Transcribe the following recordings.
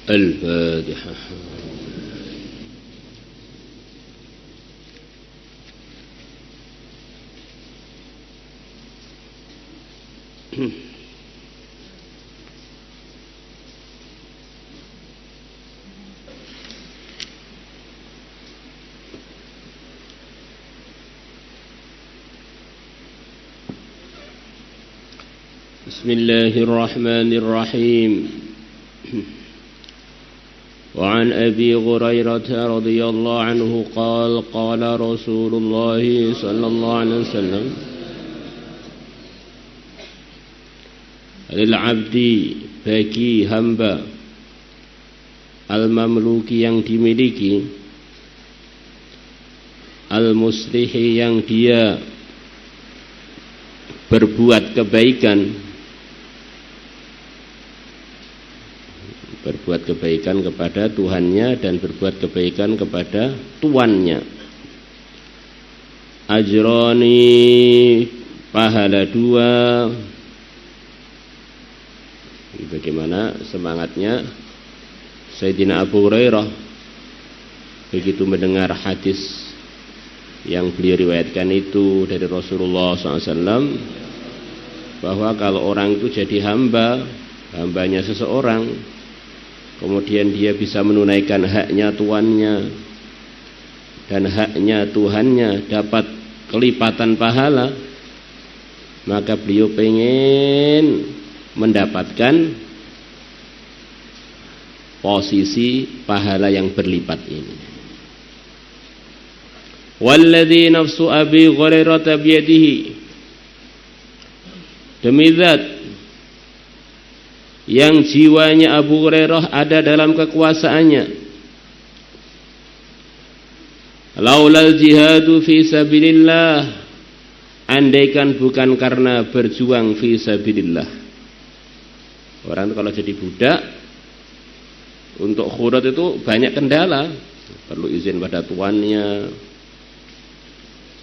الفاتحة. بسم الله الرحمن الرحيم. وعن أبي هريرة رضي الله عنه قال قال رسول الله صلى الله عليه وسلم lil-abdi, bagi hamba, al-mamluki yang dimiliki, al-muslihi yang dia berbuat kebaikan, kepada Tuhannya dan berbuat kebaikan kepada tuannya. Ajroni, pahala dua. Bagaimana semangatnya Sayyidina Abu Hurairah begitu mendengar hadis yang beliau riwayatkan itu dari Rasulullah SAW, bahwa kalau orang itu jadi hambanya seseorang, kemudian dia bisa menunaikan haknya tuannya dan haknya Tuhannya, dapat kelipatan pahala, maka beliau pengen mendapatkan posisi pahala yang berlipat ini. Walladzi nafsu Abi Hurairah biyadihi, demi zat yang jiwanya Abu Hurairah ada dalam kekuasaannya, laulal jihadu fi sabilillah, andaikan bukan karena berjuang fi sabilillah. Orang itu kalau jadi budak, untuk khurut itu banyak kendala, perlu izin pada tuannya,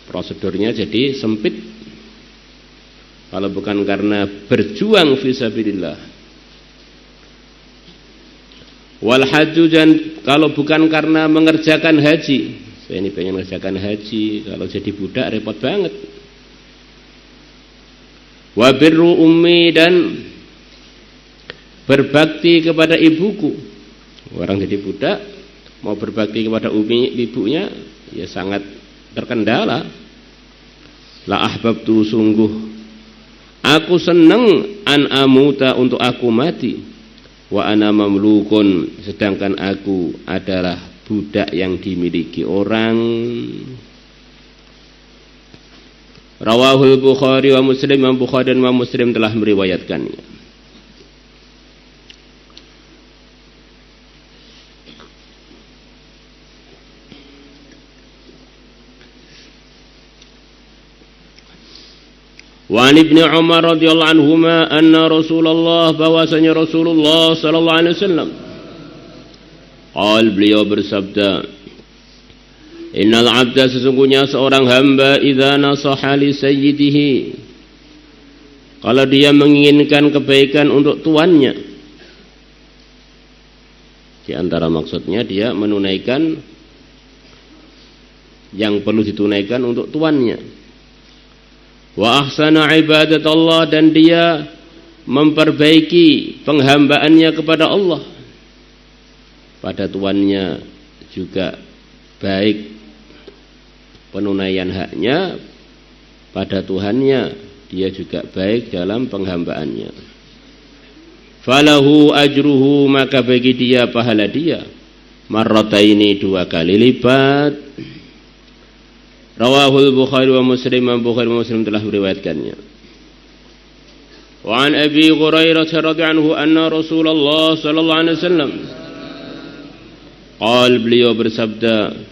prosedurnya jadi sempit. Kalau bukan karena berjuang fi sabilillah. Wal hajju, dan kalau bukan karena mengerjakan haji, saya ini pengen mengerjakan haji, kalau jadi budak repot banget. Wa birru ummi, dan berbakti kepada ibuku. Orang jadi budak mau berbakti kepada ibunya ya sangat terkendala. La ahbabtu, sungguh aku senang, an amuta, untuk aku mati, wa ana mamlukun, sedangkan aku adalah budak yang dimiliki orang. Rawahul Bukhari wa Muslim, Imam Bukhari dan Imam Muslim telah meriwayatkannya. Wa an Ibnu Umar radhiyallahu anhuma anna Rasulullah, bahwasanya Rasulullah sallallahu alaihi wasallam, beliau bersabda, innal abda, sesungguhnya seorang hamba, idza nasaha li sayyidihi, kalau dia menginginkan kebaikan untuk tuannya, di antara maksudnya dia menunaikan yang perlu ditunaikan untuk tuannya. Wa ahsana ibadatullah, dan dia memperbaiki penghambaannya kepada Allah, pada tuannya juga baik penunaian haknya, pada Tuhannya dia juga baik dalam penghambaannya. Falahu ajruhu, maka bagi dia pahala dia, marrataini, 2 kali lipat. Rawahul Bukhari wa Muslim, Bukhari wa Muslim telah meriwayatkannya. Wa an Abi Hurairah radhiyallahu anhu anna Rasulullah sallallahu alaihi wasallam, beliau bersabda,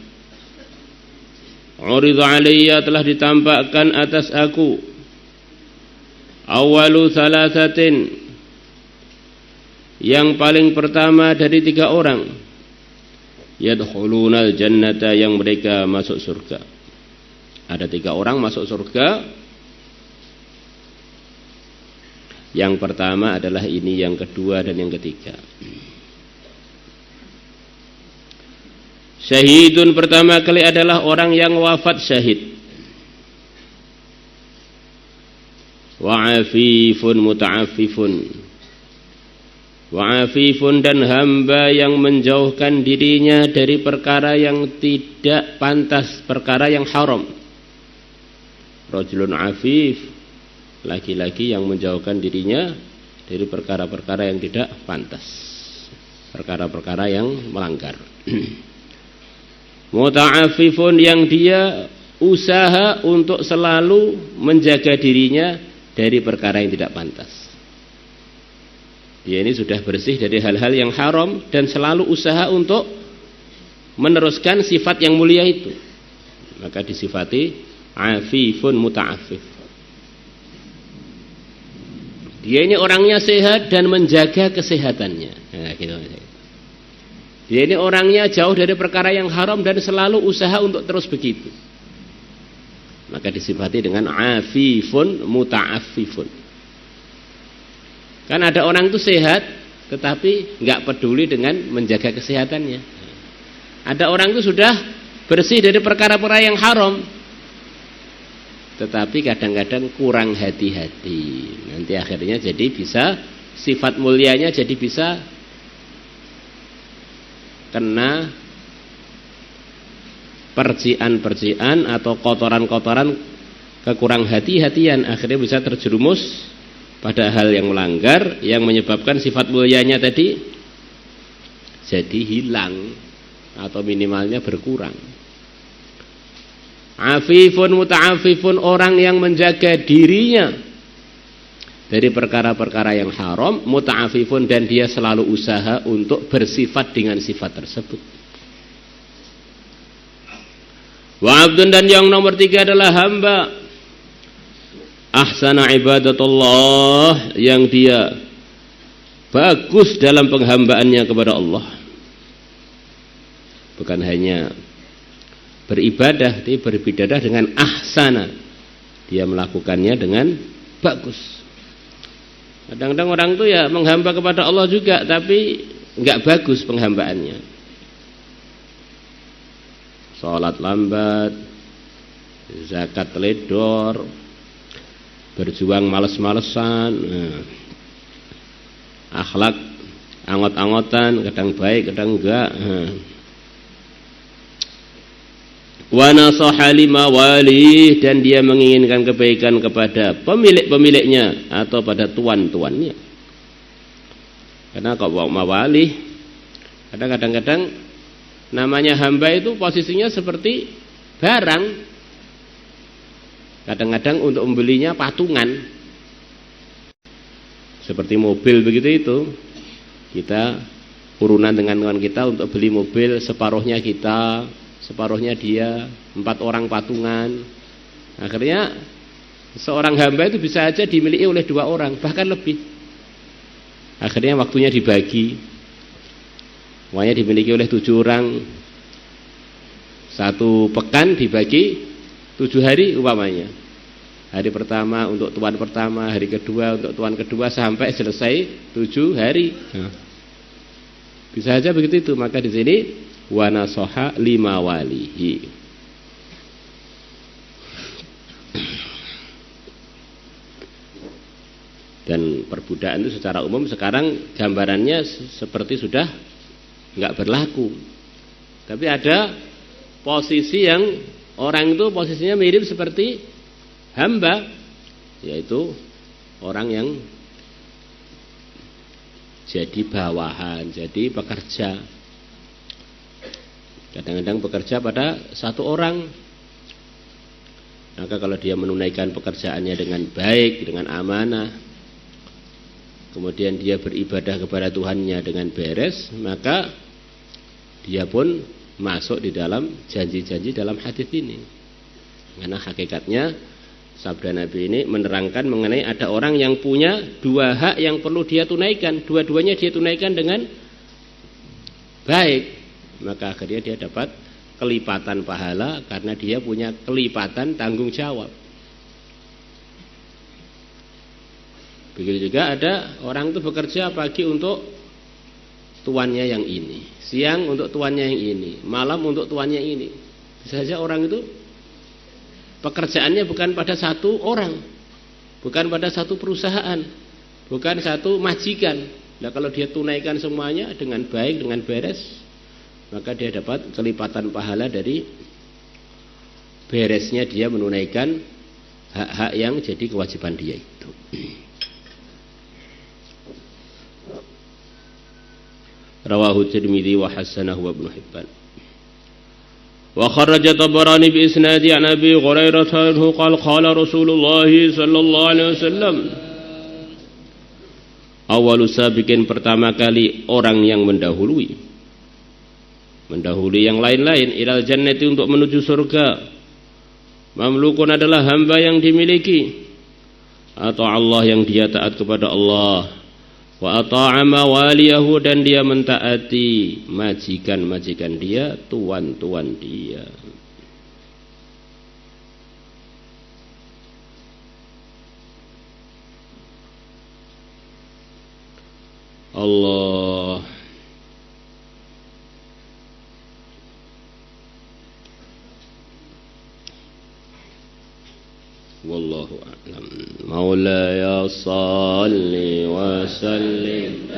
urida alayya, telah ditampakkan atas aku, awalu thalathatin, yang paling pertama dari 3 orang, yadkhulunal jannata, yang mereka masuk surga. Ada 3 orang masuk surga. Yang pertama adalah ini, yang kedua dan yang ketiga. Syahidun pertama kali adalah orang yang wafat syahid. Wa'afifun muta'afifun. Wa'afifun dan hamba yang menjauhkan dirinya dari perkara yang tidak pantas, perkara yang haram. Rajulun afif, laki-laki yang menjauhkan dirinya dari perkara-perkara yang tidak pantas, perkara-perkara yang melanggar. Muta'afifun yang dia usaha untuk selalu menjaga dirinya dari perkara yang tidak pantas. Dia ini sudah bersih dari hal-hal yang haram dan selalu usaha untuk meneruskan sifat yang mulia itu. Maka disifati afifun muta'afif. Dia ini orangnya sehat dan menjaga kesehatannya. Nah, gitu. Dia ini orangnya jauh dari perkara yang haram dan selalu usaha untuk terus begitu. Maka disifati dengan afifun muta'afifun. Kan ada orang itu sehat tetapi nggak peduli dengan menjaga kesehatannya. Ada orang itu sudah bersih dari perkara-perkara yang haram, tetapi kadang-kadang kurang hati-hati. Nanti akhirnya jadi bisa sifat mulianya jadi bisa kena percikan-percikan atau kotoran-kotoran kekurang hati-hatian, akhirnya bisa terjerumus pada hal yang melanggar yang menyebabkan sifat mulianya tadi jadi hilang atau minimalnya berkurang. Afifun muta'afifun, orang yang menjaga dirinya dari perkara-perkara yang haram, muta'afifun, dan dia selalu usaha untuk bersifat dengan sifat tersebut. Wa abdun, dan yang nomor 3 adalah hamba ahsana ibadatullah, yang dia bagus dalam penghambaannya kepada Allah. Bukan hanya beribadah, tapi beribadah dengan ahsana, dia melakukannya dengan bagus. Kadang-kadang orang itu ya menghamba kepada Allah juga, tapi enggak bagus penghambaannya. Salat lambat, zakat teledor, berjuang males-malesan, akhlak angot-angotan, kadang baik kadang enggak. Wa nasaha lima walih, dan dia menginginkan kebaikan kepada pemilik-pemiliknya atau pada tuan-tuannya. Karena kalau mawalih, kadang-kadang namanya hamba itu posisinya seperti barang. Kadang-kadang untuk membelinya patungan, seperti mobil begitu itu. Kita urunan dengan kawan kita untuk beli mobil, separuhnya kita, separuhnya dia, 4 orang patungan. Akhirnya seorang hamba itu bisa aja dimiliki oleh 2 orang, bahkan lebih. Akhirnya waktunya dibagi, semuanya dimiliki oleh 7 orang. 1 pekan dibagi 7 hari umpamanya. Hari pertama untuk tuan pertama, hari kedua untuk tuan kedua, sampai selesai 7 hari. Bisa aja begitu itu. Maka di sini wa nasaha lima walihi. Dan perbudakan itu secara umum sekarang gambarannya seperti sudah enggak berlaku. Tapi ada posisi yang orang itu posisinya mirip seperti hamba, yaitu orang yang jadi bawahan, jadi pekerja. Kadang-kadang bekerja pada 1 orang. Maka kalau dia menunaikan pekerjaannya dengan baik, dengan amanah, kemudian dia beribadah kepada Tuhannya dengan beres, maka dia pun masuk di dalam janji-janji dalam hadis ini. Karena hakikatnya sabda Nabi ini menerangkan mengenai ada orang yang punya 2 hak yang perlu dia tunaikan, dua-duanya dia tunaikan dengan baik, maka akhirnya dia dapat kelipatan pahala karena dia punya kelipatan tanggung jawab. Begitu juga ada orang itu bekerja pagi untuk tuannya yang ini, siang untuk tuannya yang ini, malam untuk tuannya ini. Bisa saja orang itu pekerjaannya bukan pada satu orang, bukan pada satu perusahaan, bukan satu majikan. Nah, kalau dia tunaikan semuanya dengan baik, dengan beres, maka dia dapat kelipatan pahala dari beresnya dia menunaikan hak-hak yang jadi kewajiban dia itu. Rawahu Tirmidzi wa hasanahu wa Ibnu Hibban. Wa kharaja Tabarani bi isnadi an Abi Hurairah anhu qala Rasulullah sallallahu alaihi wasallam, awalu sabiqin, pertama kali orang yang mendahului yang lain-lain, ilal jannati, untuk menuju surga, mamlukun, adalah hamba yang dimiliki, atau Allah, yang dia taat kepada Allah, wa ata'a mawaliyahu, dan dia mentaati majikan-majikan dia, tuan-tuan dia. Allah wallahu a'lam. Maulaya salli wa sallim